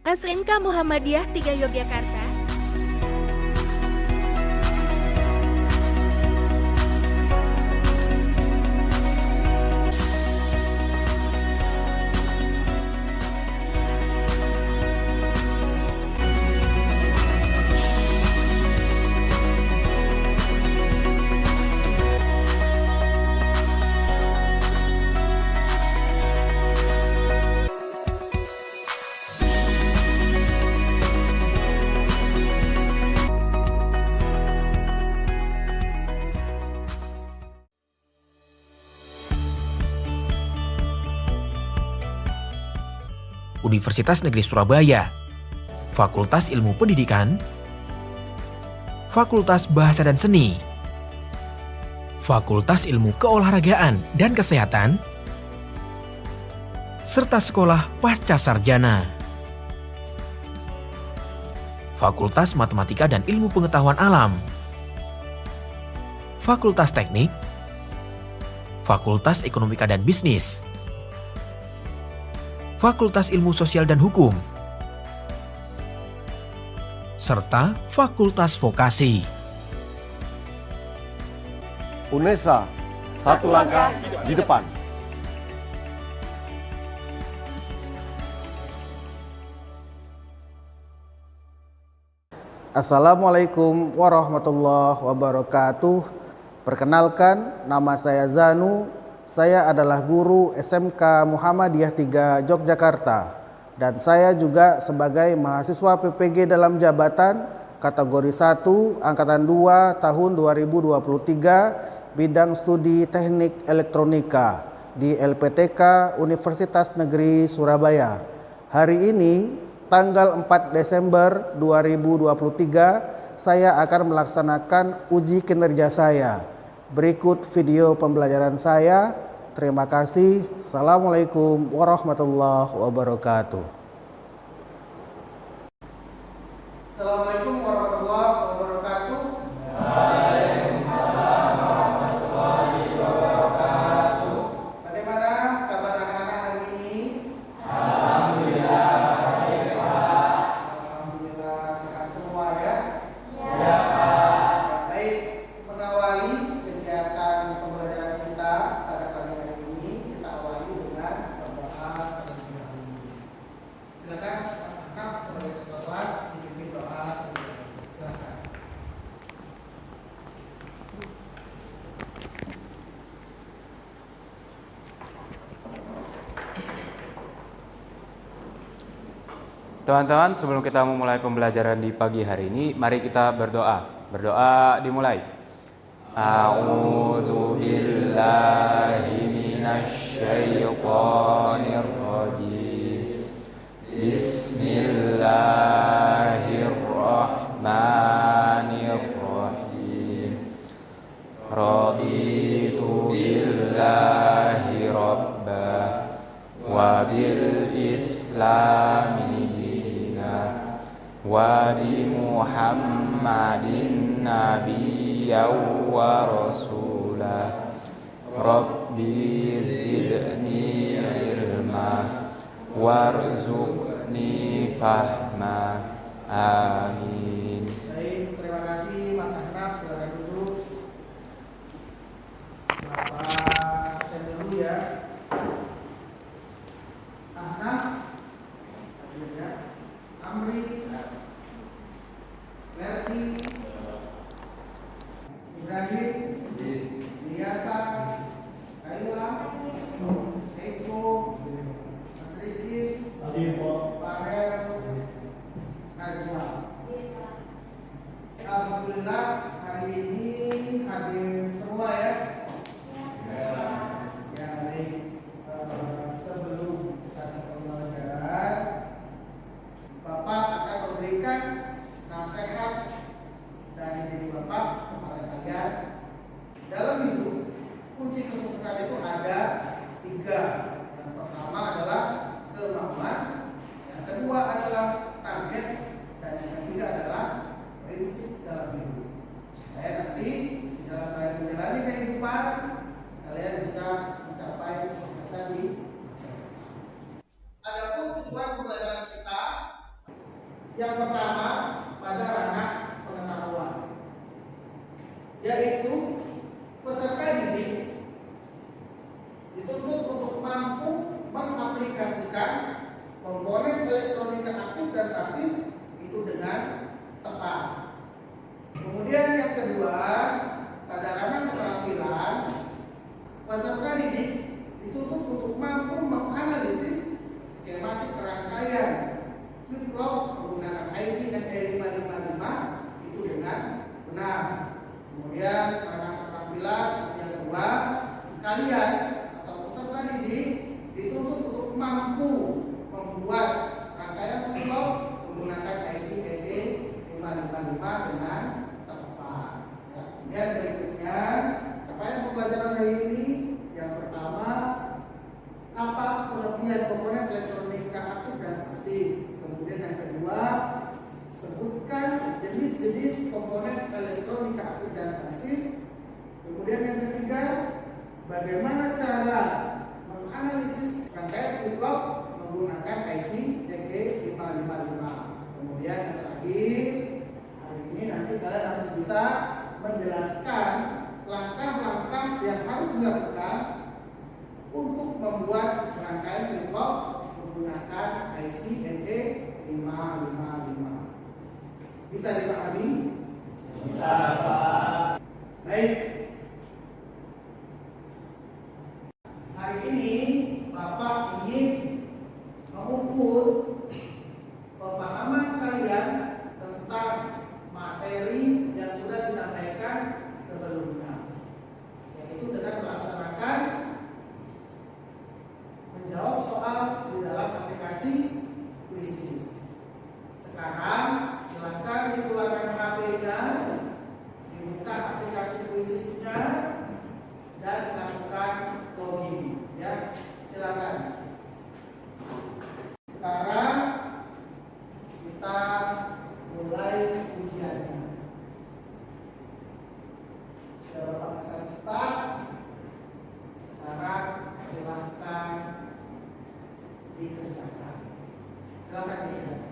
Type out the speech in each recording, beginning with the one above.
SMK Muhammadiyah 3 Yogyakarta. Universitas Negeri Surabaya, Fakultas Ilmu Pendidikan, Fakultas Bahasa dan Seni, Fakultas Ilmu Keolahragaan dan Kesehatan, serta Sekolah Pasca Sarjana, Fakultas Matematika dan Ilmu Pengetahuan Alam, Fakultas Teknik, Fakultas Ekonomika dan Bisnis, Fakultas Ilmu Sosial dan Hukum, serta Fakultas Vokasi. UNESA, satu langkah di depan. Assalamualaikum warahmatullahi wabarakatuh. Perkenalkan, nama saya Zanu. Saya adalah guru SMK Muhammadiyah 3 Yogyakarta dan saya juga sebagai mahasiswa PPG dalam jabatan kategori 1 angkatan 2 tahun 2023 bidang studi Teknik Elektronika di LPTK Universitas Negeri Surabaya. Hari ini tanggal 4 Desember 2023 saya akan melaksanakan uji kinerja saya. Berikut video pembelajaran saya. Terima kasih. Assalamualaikum warahmatullahi wabarakatuh. Assalamualaikum warahmatullahi wabarakatuh. Waalaikumsalam warahmatullahi wabarakatuh. Bagaimana kabar anak-anak hari ini? Alhamdulillah baik, Pak. Alhamdulillah sehat semua ya. Ya, Pak. Baik, mengawali kegiatan pembelajaran kita pada pagi hari ini, kita awali dengan berdoa terlebih dahulu. Silakan Mas Akram sebagai ketua kelas dipimpin doa terlebih dahulu. Silakan. Teman-teman, sebelum kita memulai pembelajaran di pagi hari ini, mari kita berdoa. Berdoa dimulai. A'udzu billahi minasy syaithanir rajim. Bismillahirrahmanirrahim. Raditu billahi rabba wa bil islami wa bi Muhammadin nabiyyan wa rasulah. Rabbi zidni ilma warzuqni fahma. Amin. Baik, terima kasih Mas Akram. Silakan duduk. Bapak saya dulu ya. Ahnaf, Amri, Lerti, Ibrahim, Biasa, Kaila, Eko, Mas Riki, Farel, Najwa. Yang pertama pada ranah pengetahuan, yaitu peserta didik dituntut untuk mampu mengaplikasikan komponen elektronika aktif dan pasif itu dengan tepat. Kemudian yang kedua, pada ranah keterampilan, peserta didik dituntut untuk mampu menganalisis skematik rangkaian flip-flop menggunakan IC NE555 itu dengan benar. Kemudian ranah keterampilan yang kedua, kalian atau peserta didik dituntut untuk mampu membuat rangkaian flip-flop menggunakan IC NE555 dengan tepat. Ya. Kemudian berikutnya, capaian pembelajaran hari ini yang pertama, apa kelebihan komponen elektronika aktif dan pasif. Kemudian yang kedua, sebutkan jenis-jenis komponen elektronika aktif dan pasif. Kemudian yang ketiga, bagaimana cara menganalisis rangkaian flip-flop menggunakan IC NE555. Kemudian yang terakhir, hari ini nanti kalian harus bisa menjelaskan langkah-langkah yang harus dilakukan untuk membuat rangkaian flip-flop menggunakan IC NE555. Bisa dipahami? Bisa, Pak. Baik. Hari ini Bapak ingin mengukur pemahaman kalian tentang materi yang sudah disampaikan sebelumnya, yaitu dengan melaksanakan menjawab soal di dalam aplikasi Quizzes. Sekarang silakan dikeluarkan HP-nya, dibuka aplikasi Quizzes-nya dan lakukan login. Ya, silakan. Sekarang kita mulai ujiannya. Sudah Bapak akan start. Sekarang silakan dikerjakan. Silakan dikerjakan.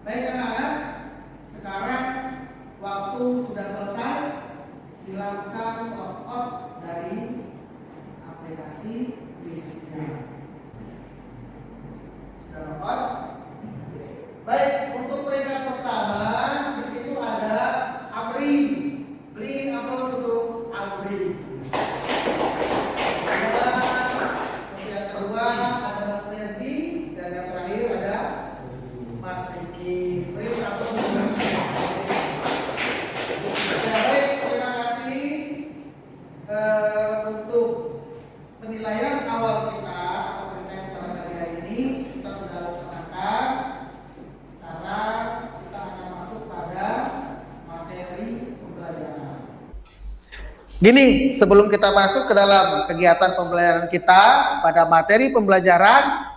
Baik anak-anak, sekarang waktu sudah selesai. Silakan log out dari aplikasi Quizzes-nya. Sudah log out? Baik, untuk peringkat pertama di situ ada Amri. Beli aplaus untuk Amri. Yang kedua ada Mas Ferdi dan yang terakhir ada Mas Riki. Beri aplaus untuk Mas. Ya, baik, terima kasih untuk penilaian awal kita atau pretest pada pagi hari ini kita sudah laksanakan. Sekarang kita akan masuk pada materi pembelajaran. Gini, sebelum kita masuk ke dalam kegiatan pembelajaran kita pada materi pembelajaran,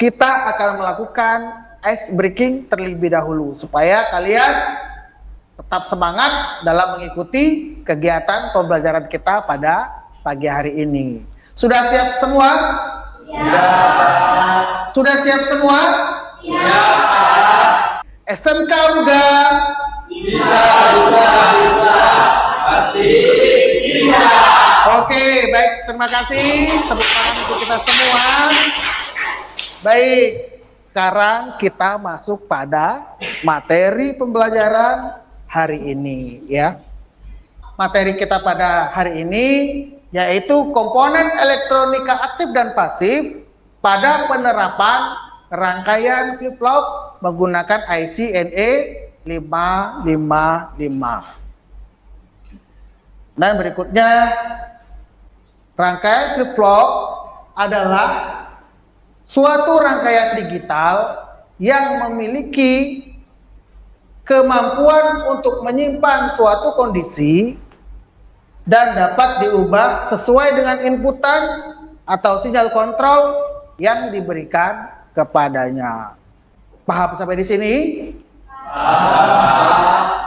kita akan melakukan ice breaking terlebih dahulu supaya kalian tetap semangat dalam mengikuti kegiatan pembelajaran kita pada pagi hari ini. Sudah siap semua? Siap. Sudah siap semua? Siap, Pak. SMK Uga. Bisa. Pasti bisa. Oke, baik, terima kasih. Tepuk tangan untuk kita semua. Baik, sekarang kita masuk pada materi pembelajaran hari ini, ya. Materi kita pada hari ini yaitu komponen elektronika aktif dan pasif pada penerapan rangkaian flip-flop menggunakan IC NE555. 5, 5, 5. Dan berikutnya, rangkaian flip-flop adalah suatu rangkaian digital yang memiliki kemampuan untuk menyimpan suatu kondisi dan dapat diubah sesuai dengan inputan atau sinyal kontrol yang diberikan kepadanya. Paham sampai di sini?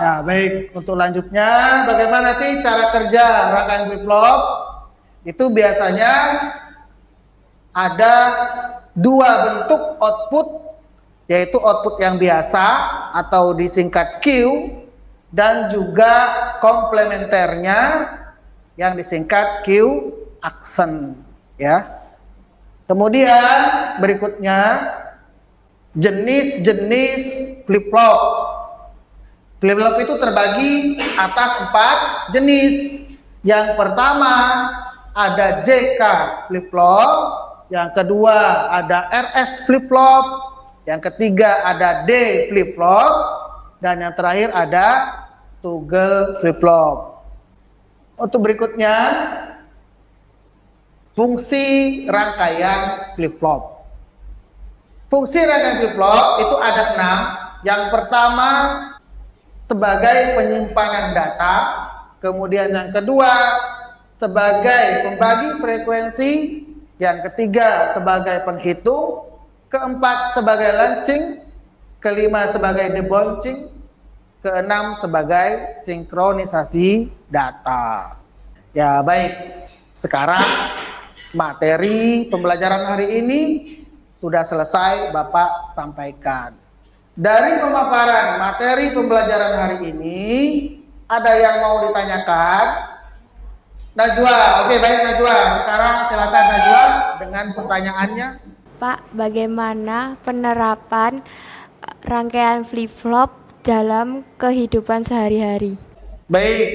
Ya, baik. Untuk lanjutnya, bagaimana sih cara kerja rangkaian flip-flop? Itu biasanya ada dua bentuk output, yaitu output yang biasa atau disingkat Q, dan juga komplementernya yang disingkat Q action, ya. Kemudian berikutnya jenis-jenis flip-flop. Flip-flop itu terbagi atas 4 jenis. Yang pertama ada JK flip-flop, yang kedua ada RS flip-flop, yang ketiga ada D flip-flop, dan yang terakhir ada toggle flip-flop. Untuk berikutnya, fungsi rangkaian flip-flop. Fungsi rangkaian flip-flop itu ada 6. Yang pertama sebagai penyimpanan data, kemudian yang kedua sebagai pembagi frekuensi, yang ketiga sebagai penghitung, keempat sebagai launching, kelima sebagai debouncing, keenam sebagai sinkronisasi data. Ya, baik. Sekarang materi pembelajaran hari ini sudah selesai Bapak sampaikan. Dari pemaparan materi pembelajaran hari ini, ada yang mau ditanyakan? Najwa, oke, baik Najwa. Sekarang silakan Najwa dengan pertanyaannya. Pak, bagaimana penerapan rangkaian flip-flop dalam kehidupan sehari-hari? Baik,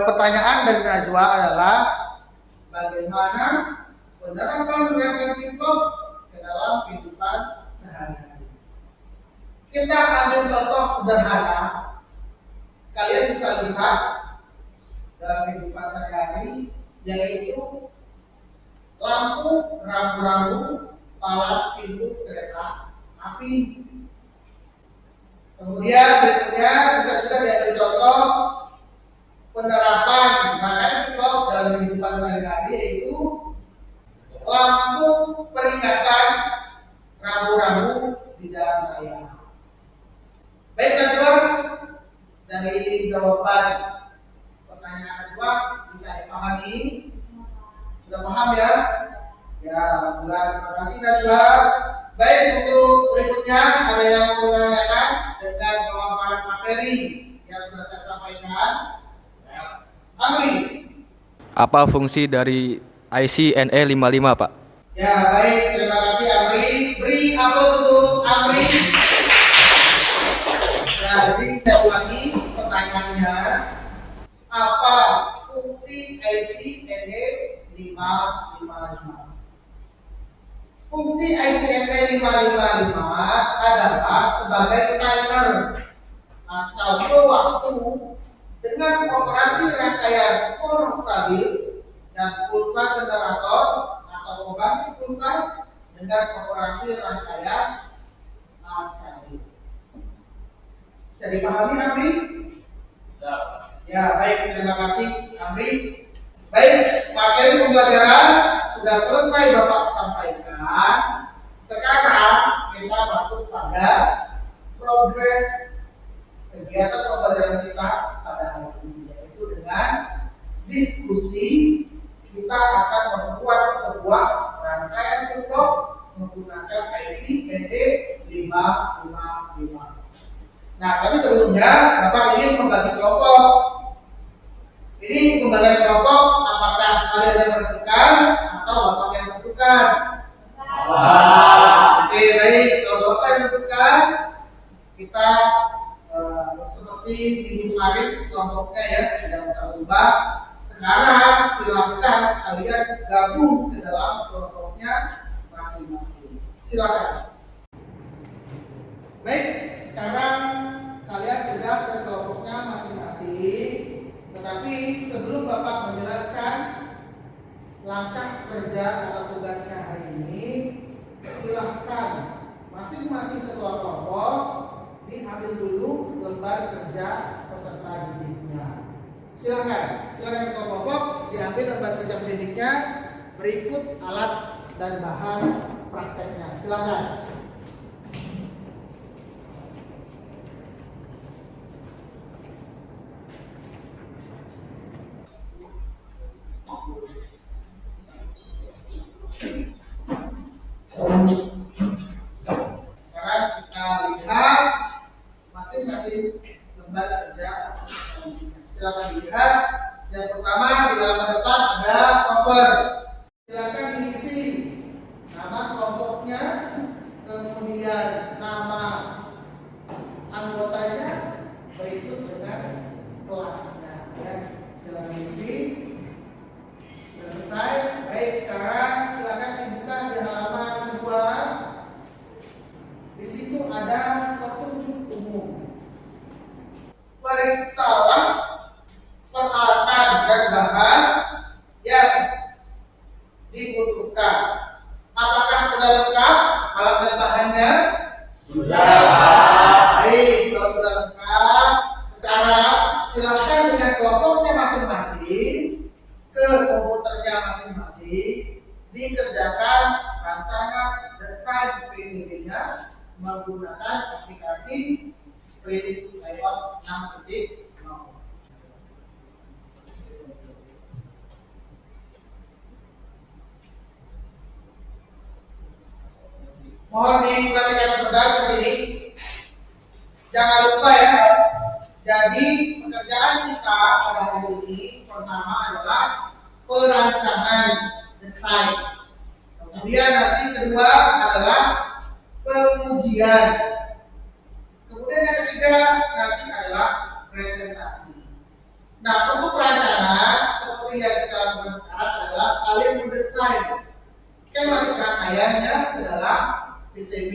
pertanyaan dari Najwa adalah bagaimana penerapan rangkaian flip-flop ke dalam kehidupan sehari-hari. Kita ambil contoh sederhana. Kalian bisa lihat dalam kehidupan sehari-hari, yaitu lampu rambu-rambu palang pintu kereta api. Kemudian berikutnya bisa juga diambil contoh penerapan rangkaian flip-flop dalam kehidupan sehari-hari, yaitu lampu peringatan rambu-rambu di jalan raya. Baik Najwa, dari jawaban pertanyaan Najwa bisa dipahami? Sudah paham ya? Ya, alhamdulillah. Terima kasih Najwa. Baik, untuk berikutnya ada yang mau menanyakan dengan pemaparan materi yang sudah saya sampaikan? Amri. Apa fungsi dari IC NE55, Pak? Ya, baik. Terima kasih Amri. Beri aplaus untuk Amri. Ya, jadi saya ulangi pertanyaannya. Apa fungsi IC NE555? Fungsi IC NE555 adalah sebagai timer atau flow waktu dengan operasi rangkaian poros stabil dan pulsa generator atau pembangkit pulsa dengan operasi rangkaian stabil. Bisa dipahami Amri? Ya, baik, terima kasih Amri. Baik, materi pembelajaran sudah selesai Bapak sampaikan. Sekarang kita masuk pada progres kegiatan pembelajaran kita pada hari ini, yaitu dengan diskusi. Kita akan membuat sebuah rangkaian flip-flop menggunakan IC NE555. Nah, tapi sebelumnya Bapak ingin membagi kelompok. Ini pembagian kelompok, apakah kalian yang menentukan atau Bapak yang menentukan? Oke, baik. Kalau Bapak yang menentukan, kita seperti minggu kemarin kelompoknya ya, tidak bisa berubah. Sekarang silakan kalian gabung ke dalam kelompoknya masing-masing. Silakan. Baik, sekarang kalian Tetapi sebelum Bapak menjelaskan langkah kerja atau tugasnya hari ini, silahkan masing-masing ketua kelompok diambil dulu lembar kerja peserta didiknya. Silakan ketua kelompok diambil lembar kerja pendidiknya berikut alat dan bahan prakteknya. Silakan. Sekarang kita lihat masing-masing lembar kerja. Silakan dilihat. Yang pertama di halaman depan ada cover. Silakan diisi nama kelompoknya, kemudian nama anggotanya, berikut dengan kelasnya. Ya, silakan diisi. Sudah selesai. Baik, sekarang silakan dibuka di halaman kedua. Di situ ada petunjuk umum. Periksalah peralatan dan bahan yang dibutuhkan. Apakah sudah lengkap alat dan bahannya? Sudah. Baik, kalau sudah lengkap, sekarang silakan dengan kelompoknya masing-masing ke komputernya masing-masing dikerjakan rancangan desain PCB-nya menggunakan aplikasi Sprint Layout 6.0. Mohon diperhatikan sebentar ke sini. Jangan lupa ya. Jadi pekerjaan kita pada hari ini pertama adalah perancangan desain. Kemudian nanti kedua adalah pengujian. Kemudian yang ketiga nanti adalah presentasi. Nah, untuk perancangan seperti yang kita lakukan sekarang adalah kalian mendesain skematik rangkaiannya ke dalam PCB.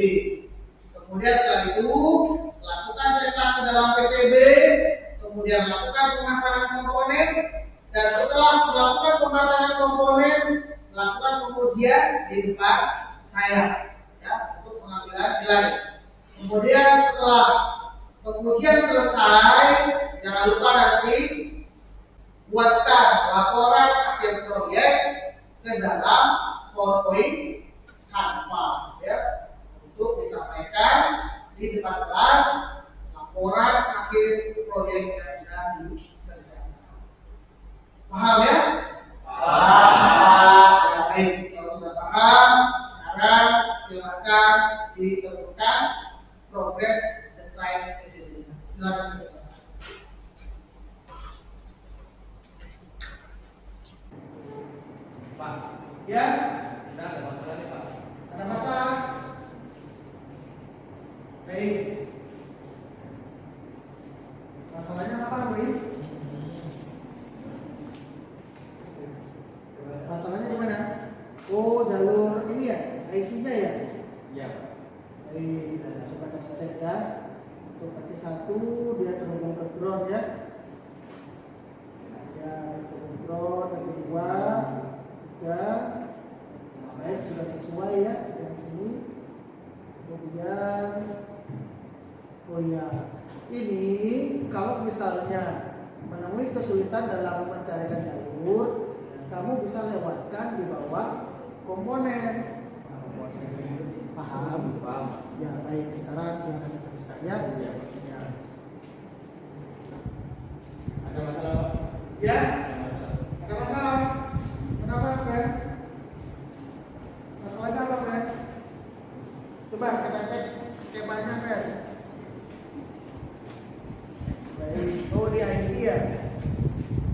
Kemudian setelah itu lakukan cetak ke dalam PCB, kemudian lakukan pemasangan komponen, dan setelah melakukan pemasangan komponen, lakukan pengujian di depan saya ya, untuk pengambilan nilai. Kemudian setelah pengujian selesai, jangan lupa nanti buatkan laporan akhir proyek ke dalam PowerPoint Canva ya, untuk disampaikan di depan kelas laporan akhir proyek yang sudah dikerjakan. Paham ya? Paham. Ya, baik, kalau sudah paham, sekarang silakan diteruskan progres desain PCB-nya. Silakan diteruskan. Pak, ya? Kita ada masalah nih, Pak. Ada masalah? Baik. Masalahnya apa, Boy? Masalahnya di mana? Oh, jalur ini ya, IC-nya ya? Iya. Baik, coba kita cek ya. Untuk kaki 1 dia terhubung ke ground ya. Ya, terhubung ground, kaki 2, 3. Baik, sudah sesuai ya yang sini. Kemudian, oh ya, ini kalau misalnya menemui kesulitan dalam mencarikan jalur, kamu bisa lewatkan di bawah komponen. Paham? Paham. Ya, baik. Sekarang silakan diteruskan ya. Iya. Ya. Ada masalah, Pak? Ya, Ada masalah. ada masalah. Kenapa, Ben? Masalahnya apa, Ben? Coba kita cek skemanya, Ben. Baik. Oh, di IC ya.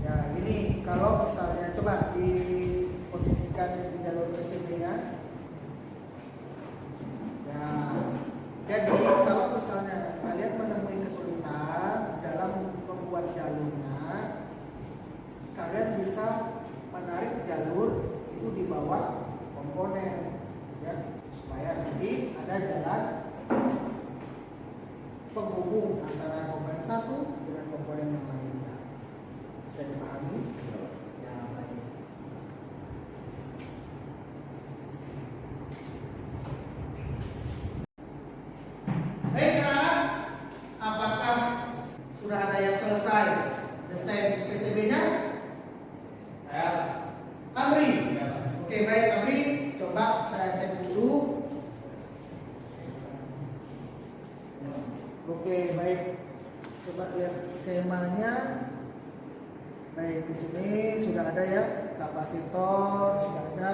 Ya, ini kalau misalnya coba diposisikan di jalur PCB-nya. Ya, jadi kalau misalnya kalian menemui kesulitan dalam membuat jalurnya, kalian bisa menarik jalur itu di bawah komponen, ya, supaya nanti ada jalan penghubung antara komponen satu dengan komponen yang lainnya. Bisa dipahami? Ya, baik. Baik, anak-anak, apakah sudah ada yang selesai desain PCB-nya? Saya. Amri. Oke, baik Amri, coba saya cek dulu. Oke, baik. Coba lihat skemanya. Baik, di sini sudah ada ya kapasitor, sudah ada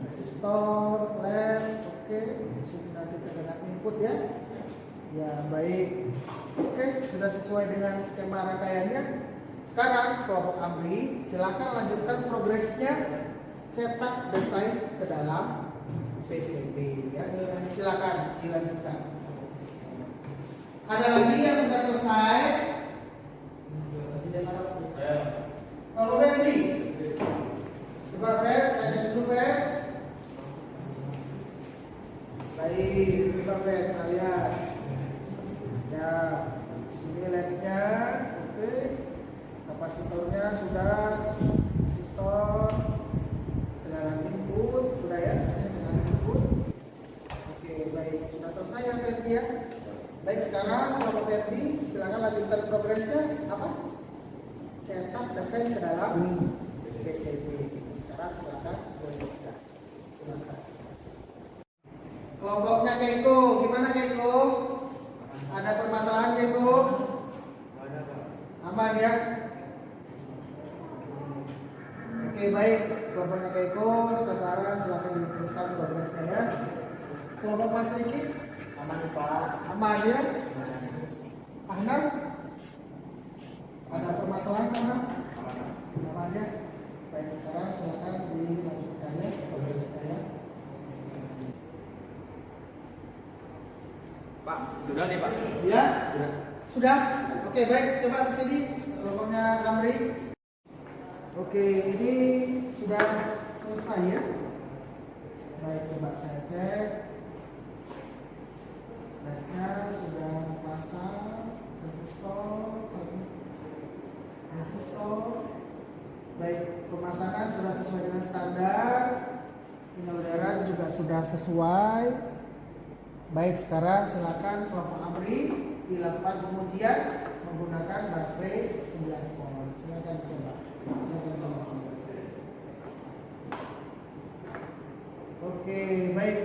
resistor, led. Oke, di sini nanti tegangan input ya. Ya, baik. Oke, sudah sesuai dengan skema rangkaiannya. Sekarang kelompok Amri, silakan lanjutkan progresnya, cetak desain ke dalam PCB ya. Silakan dilanjutkan. Ada lagi yang sudah selesai? Kalau Ferdi, coba Fer, saya cek dulu Fer. Baik, coba Fer, kita lihat. Ya, sini LED-nya, oke. Kapasitornya sudah, resistor, tegangan input sudah ya, tegangan input. Oke, baik, sudah selesai ya Ferdi ya. Baik, sekarang kalau Ferdi silakan lanjutkan progresnya apa? Cetak desain ke dalam PCB. Sekarang silakan lanjutkan. Silakan. Kelompoknya Keiko, gimana Keiko? Ada permasalahan Keiko? Aman ya? Oke, baik, kelompoknya Keiko sekarang silakan diteruskan progresnya ya. Kelompok Mas Riki? Aman Pak. Aman ya? Ahnaf? Ada permasalahan Ahnaf? Aman ya? Baik, sekarang silakan dilanjutkan ya progresnya ya. Pak, sudah nih Pak. Ya? Sudah? Oke, baik, coba ke sini kelompoknya Amri. Oke, ini sudah selesai ya. Baik, coba saya cek. LED-nya sudah pasang, resistor. Baik, pemasangan sudah sesuai dengan standar. Penyelenggaraan juga sudah sesuai. Baik, sekarang silakan kelompok Amri dilakukan pengujian menggunakan baterai 9 volt. Silakan coba. Oke, baik.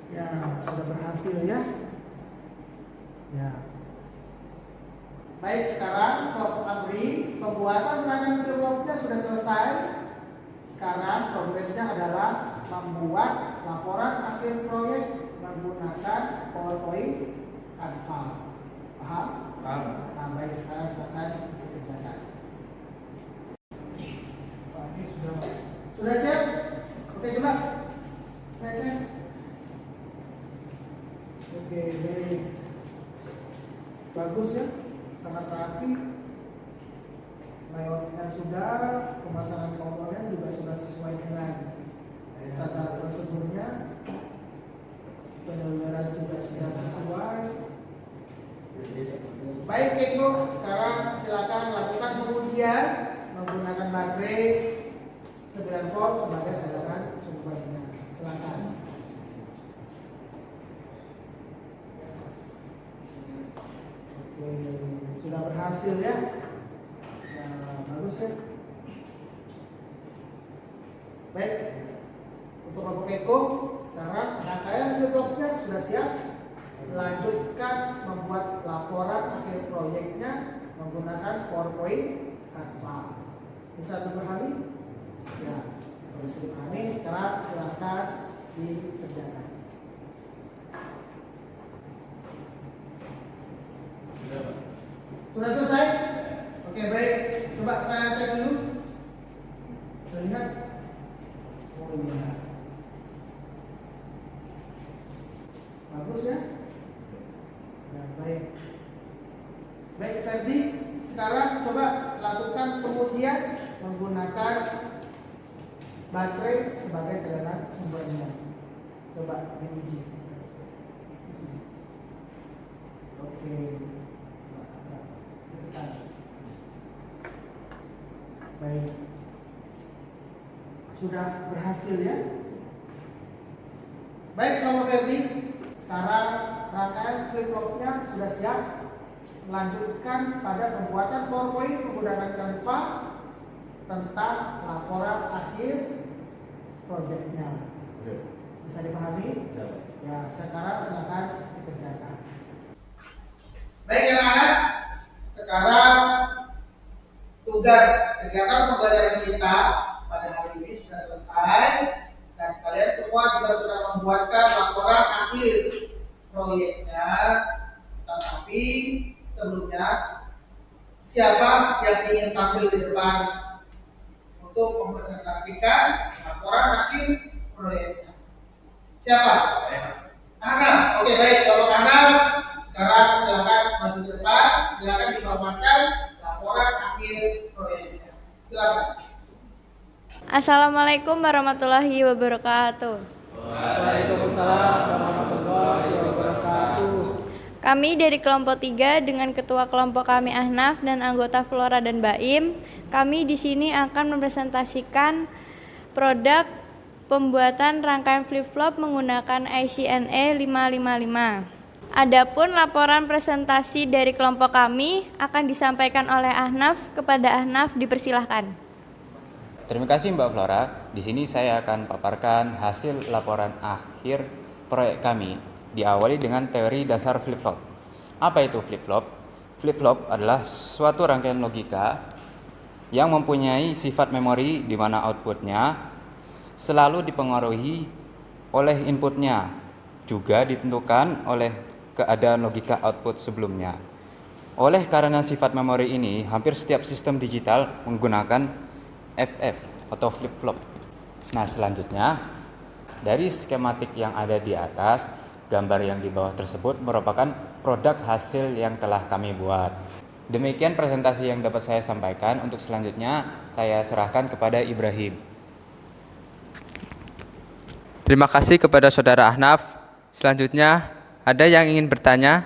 Ya, sudah berhasil ya. Ya. Baik, sekarang kelompok Amri pembuatan rangkaian flip-flopnya sudah selesai. Sekarang progresnya adalah membuat laporan akhir proyek menggunakan PowerPoint Canva. Paham? Paham. Nah, baik, sekarang silakan dikerjakan. Oke, sudah siap? Oke, coba saya cek. Oke, baik. Bagus ya, sangat rapi. Layoutnya sudah, pemasangan komponen juga sudah sesuai dengan standar prosedurnya. Penyelenggaraan juga sudah sesuai. Baik Keiko, sekarang silakan lakukan pengujian menggunakan baterai 9 volt sebagai tegangan sumbernya. Silakan. Oke, sudah berhasil ya. Nah, bagus ya. Baik, untuk kelompok Keiko, sekarang rangkaian flip-flopnya sudah siap. Lanjutkan membuat laporan akhir proyeknya menggunakan PowerPoint Canva. Bisa dipahami? Ya, bisa dipahami. Sekarang silakan dikerjakan. Sudah selesai? Oke, baik. Coba saya cek dulu. Kita lihat. Oh iya. Bagus ya? Ya, baik. Baik, Ferdi. Sekarang coba lakukan pengujian menggunakan baterai sebagai tegangan sumbernya. Coba diuji. Oke. Baik. Sudah berhasil ya? Baik, kalau Ferdi, sekarang rangkaian flip-flopnya sudah siap. Melanjutkan pada pembuatan PowerPoint menggunakan Canva tentang laporan akhir proyeknya. Bisa dipahami? Ya, sekarang silakan dikerjakan. Baik anak-anak, sekarang tugas kegiatan pembelajaran kita pada hari ini sudah selesai dan kalian semua juga sudah membuatkan laporan akhir proyeknya. Tetapi sebelumnya, siapa yang ingin tampil di depan untuk mempresentasikan laporan akhir proyeknya? Siapa? Ana. Oke, baik. Kalau Ana, sekarang silakan maju ke depan. Silakan dipaparkan laporan akhir proyeknya. Silakan. Assalamualaikum warahmatullahi wabarakatuh. Waalaikumsalam warahmatullahi wabarakatuh. Kami dari kelompok 3 dengan ketua kelompok kami Ahnaf dan anggota Flora dan Baim, kami di sini akan mempresentasikan produk pembuatan rangkaian flip-flop menggunakan IC&E 555. Adapun laporan presentasi dari kelompok kami akan disampaikan oleh Ahnaf. Kepada Ahnaf dipersilahkan. Terima kasih Mbak Flora. Di sini saya akan paparkan hasil laporan akhir proyek kami. Diawali dengan teori dasar flip-flop. Apa itu flip-flop? Flip-flop adalah suatu rangkaian logika yang mempunyai sifat memori di mana outputnya selalu dipengaruhi oleh inputnya, juga ditentukan oleh keadaan logika output sebelumnya. Oleh karena sifat memori ini, hampir setiap sistem digital menggunakan FF atau flip-flop. Nah, selanjutnya dari skematik yang ada di atas, gambar yang di bawah tersebut merupakan produk hasil yang telah kami buat. Demikian presentasi yang dapat saya sampaikan. Untuk selanjutnya saya serahkan kepada Ibrahim. Terima kasih kepada Saudara Ahnaf. Selanjutnya, ada yang ingin bertanya?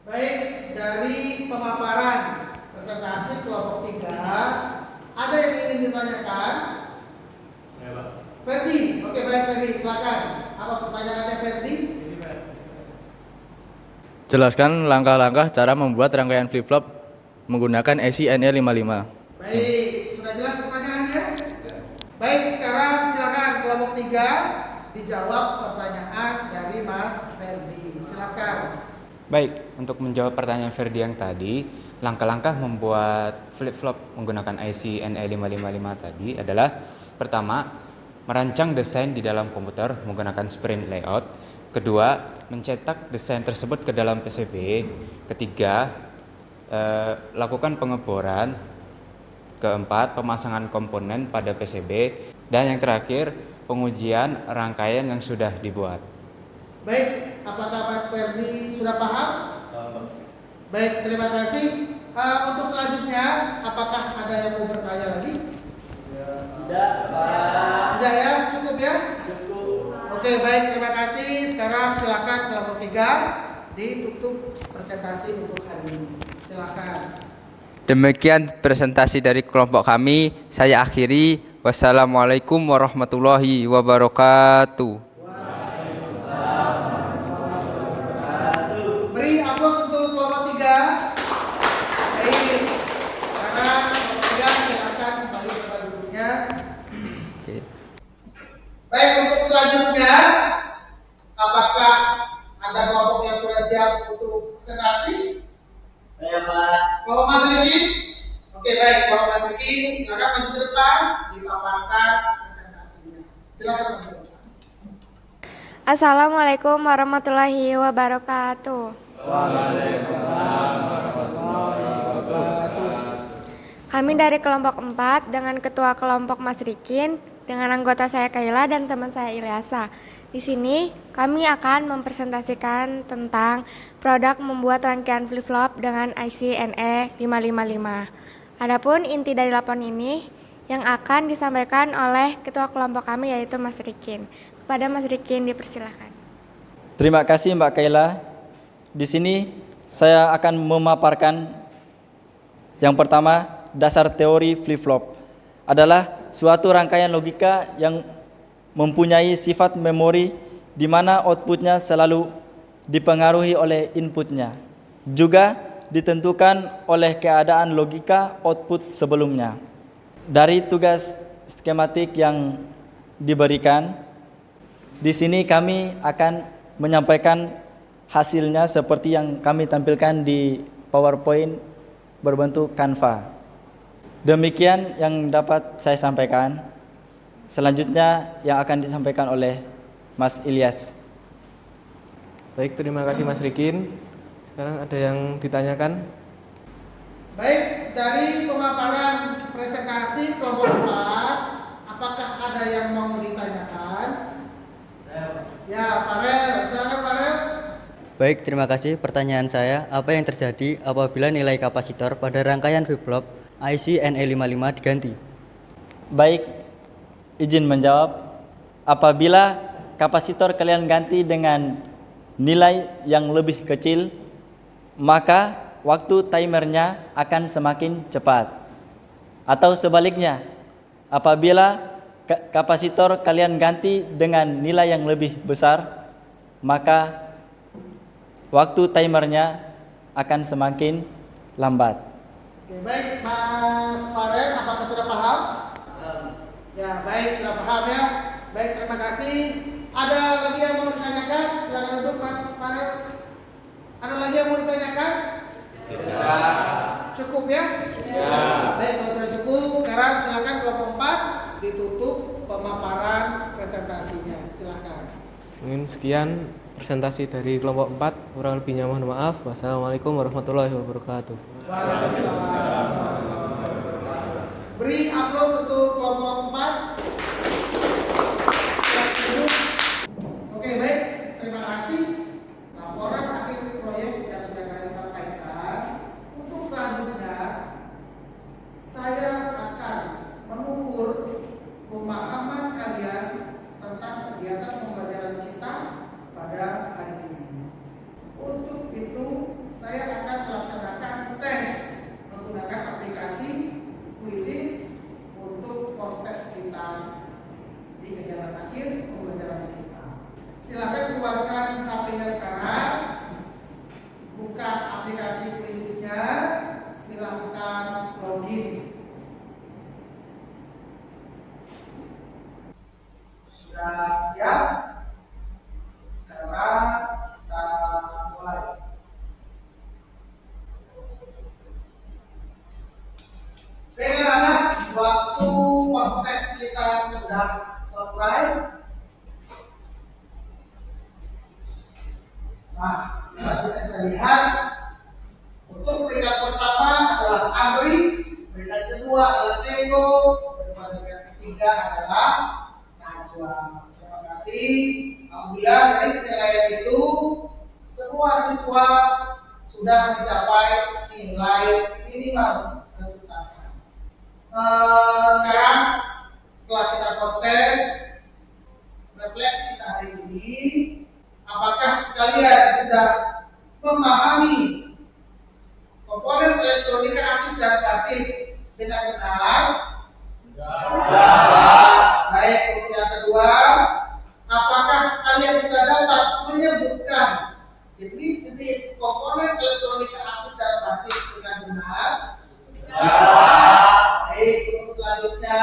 Baik, dari pemaparan presentasi kelompok 3, ada yang ingin ditanyakan? Ya, Pak. Ferdi, oke baik Ferdi, silakan. Apa pertanyaannya Ferdi? Jelaskan langkah-langkah cara membuat rangkaian flip-flop menggunakan IC&E 55. Baik, sudah jelas pertanyaannya? Baik, sekarang silakan kelompok 3 dijawab pertanyaan dari Mas Ferdi. Silakan. Baik, untuk menjawab pertanyaan Ferdi yang tadi, langkah-langkah membuat flip-flop menggunakan IC&E 555 tadi adalah: pertama, merancang desain di dalam komputer menggunakan sprint layout. Kedua, mencetak desain tersebut ke dalam PCB. Ketiga, lakukan pengeboran. Keempat, pemasangan komponen pada PCB. Dan yang terakhir, pengujian rangkaian yang sudah dibuat. Baik, apakah Mas Ferdi sudah paham? Baik, terima kasih. Untuk selanjutnya, apakah ada yang mau bertanya lagi? Tidak, Pak. Tidak ya, cukup ya? Cukup. Oke, baik, terima kasih. Sekarang silakan kelompok 3 ditutup presentasi untuk hari ini. Silakan. Demikian presentasi dari kelompok kami. Saya akhiri. Wassalamualaikum warahmatullahi wabarakatuh. Beri aplaus untuk kelompok 3. Baik. Sekarang kelompok 3 silakan kembali ke tempat duduknya. Baik, untuk selanjutnya, apakah ada kelompok yang sudah siap untuk presentasi? Saya, Pak. Kelompok Mas Riki? Oke, baik. Kelompok Mas Riki, silakan maju ke depan, dipaparkan presentasinya. Silakan maju ke depan. Assalamualaikum warahmatullahi wabarakatuh. Kami dari kelompok 4 dengan ketua kelompok Mas Rikin, dengan anggota saya Kaila dan teman saya Ilyasa. Di sini kami akan mempresentasikan tentang produk membuat rangkaian flip-flop dengan IC&E 555. Adapun inti dari laporan ini yang akan disampaikan oleh ketua kelompok kami yaitu Mas Rikin. Kepada Mas Rikin dipersilakan. Terima kasih Mbak Kaila. Di sini saya akan memaparkan yang pertama dasar teori flip-flop. adalah suatu rangkaian logika yang mempunyai sifat memori di mana outputnya selalu dipengaruhi oleh inputnya, juga ditentukan oleh keadaan logika output sebelumnya. Dari tugas skematik yang diberikan, di sini kami akan menyampaikan hasilnya seperti yang kami tampilkan di PowerPoint berbentuk Canva. Demikian yang dapat saya sampaikan. Selanjutnya yang akan disampaikan oleh Mas Ilyas. Baik, terima kasih Mas Rikin. Sekarang ada yang ditanyakan? Baik, dari pemaparan presentasi kelompok 4, apakah ada yang mau ditanyakan? Ya, Farel, silakan Farel. Baik, terima kasih. Pertanyaan saya, apa yang terjadi apabila nilai kapasitor pada rangkaian flip-flop IC NE55 diganti? Baik, izin menjawab. Apabila kapasitor kalian ganti dengan nilai yang lebih kecil, maka waktu timernya akan semakin cepat. Atau sebaliknya, apabila kapasitor kalian ganti dengan nilai yang lebih besar, maka waktu timernya akan semakin lambat. Oke, baik, Mas Farel, apakah sudah paham? Ya, baik, sudah paham ya. Baik, terima kasih. Ada lagi yang mau ditanyakan? Silakan duduk, Mas Farel. Ada lagi yang mau ditanyakan? Tidak. Cukup ya? Ya. Baik, kalau sudah cukup, sekarang silakan kelompok 4 ditutup pemaparan presentasinya. Silakan. Mungkin sekian presentasi dari kelompok 4. Kurang lebihnya mohon maaf. Wassalamualaikum warahmatullahi wabarakatuh. Waalaikumsalam. Beri aplaus untuk kelompok 4. Oke, baik. Terima kasih. Laporan akhir proyek yang sudah kami sampaikan. Untuk selanjutnya, saya akan mengukur pemahaman kalian tentang kegiatan pembelajaran kita pada hari ini. Untuk itu, saya akan melaksanakan tes menggunakan aplikasi Quizzes untuk post-test kita di kegiatan akhir pembelajaran kita. Silakan keluarkan HP-nya sekarang, buka aplikasi Quizzes-nya, silakan login. Sudah siap? Sekarang kita mulai. Dengan waktu post-test kita sudah selesai. Nah, sekarang bisa kita lihat. Untuk peringkat pertama adalah Amri, peringkat kedua adalah Tego, dan peringkat ketiga adalah Najwa. Terima kasih. Alhamdulillah dari penilaian itu semua siswa sudah mencapai nilai minimal ketuntasan. Sekarang setelah kita post-test, refleksi kita hari ini, apakah kalian sudah memahami komponen elektronika aktif dan pasif dengan benar? Baik, untuk yang kedua, apakah kalian sudah dapat menyebutkan jenis-jenis komponen elektronika aktif dan pasif dengan benar? Baik, untuk selanjutnya,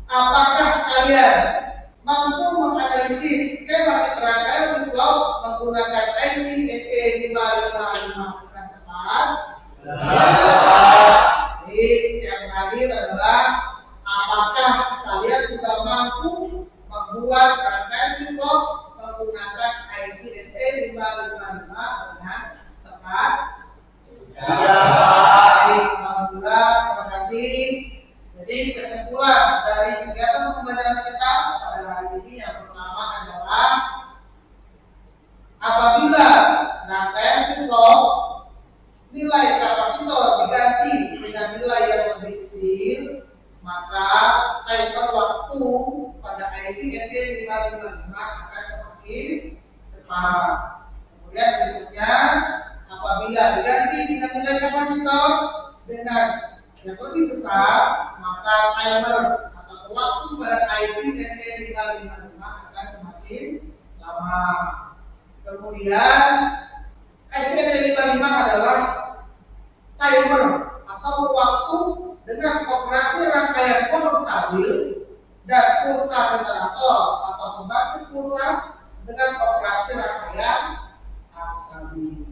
apakah kalian mampu menganalisis skema keterangan flip-flop menggunakan IC NE555 dengan tepat? Baik, yang terakhir adalah apakah kalian sudah mampu membuat rangkaian flip-flop menggunakan IC NE555 dengan tepat? Baik, alhamdulillah, terima kasih. Jadi kesimpulan dari kegiatan pembelajaran kita pada hari ini yang pertama adalah apabila rangkaian flip-flop nilai kapasitor diganti dengan nilai yang lebih kecil, maka timer waktu pada IC NE555 akan semakin cepat. Kemudian berikutnya, apabila diganti dengan nilai kapasitor dengan yang lebih besar, maka maka timer atau waktu pada IC NE555 akan semakin lama. Kemudian IC NE555 adalah timer atau waktu dengan operasi rangkaian monostabil dan pulsa generator atau pembangkit pulsa dengan operasi rangkaian astabil.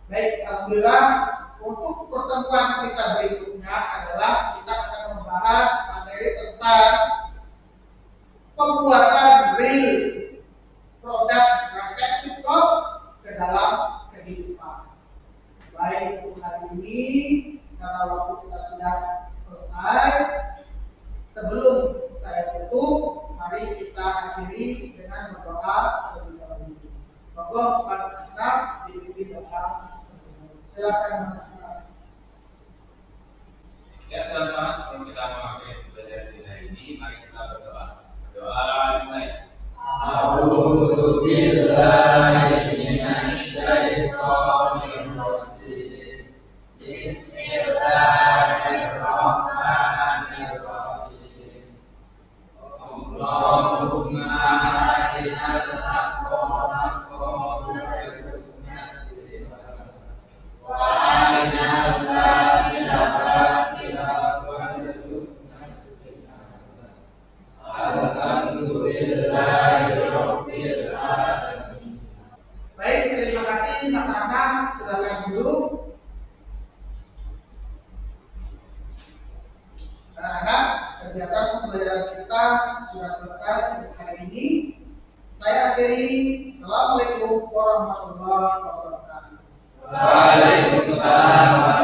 Baik, alhamdulillah untuk pertemuan kita berikutnya adalah kita akan membahas materi tentang pembuatan real produk rangkaian flip-flop ke dalam kehidupan. Baik, untuk hari ini karena waktu kita sudah selesai, sebelum saya tutup, mari kita akhiri dengan berdoa terlebih dahulu. Monggo Mas Ahnaf dipimpin doa. Silakan Mas Ahnaf. Ya teman-teman, sebelum kita mengakhiri pembelajaran kita ini, mari kita berdoa. Doa dimulai. A'udzu billahi minasy syaithanir rajim. Bismillahirrahmanirrahim. Allahumma arinal haqqa haqqan warzuqna ittiba'ah wa arinal batila batilan warzuqna ijtinabah. Alhamdulillahirabbil alamin. Baik, terima kasih Mas Ahnaf. Silakan duduk. Anak-anak, kegiatan pembelajaran kita sudah selesai untuk hari ini. Saya akhiri. Assalamualaikum warahmatullahi wabarakatuh. Waalaikumsalam.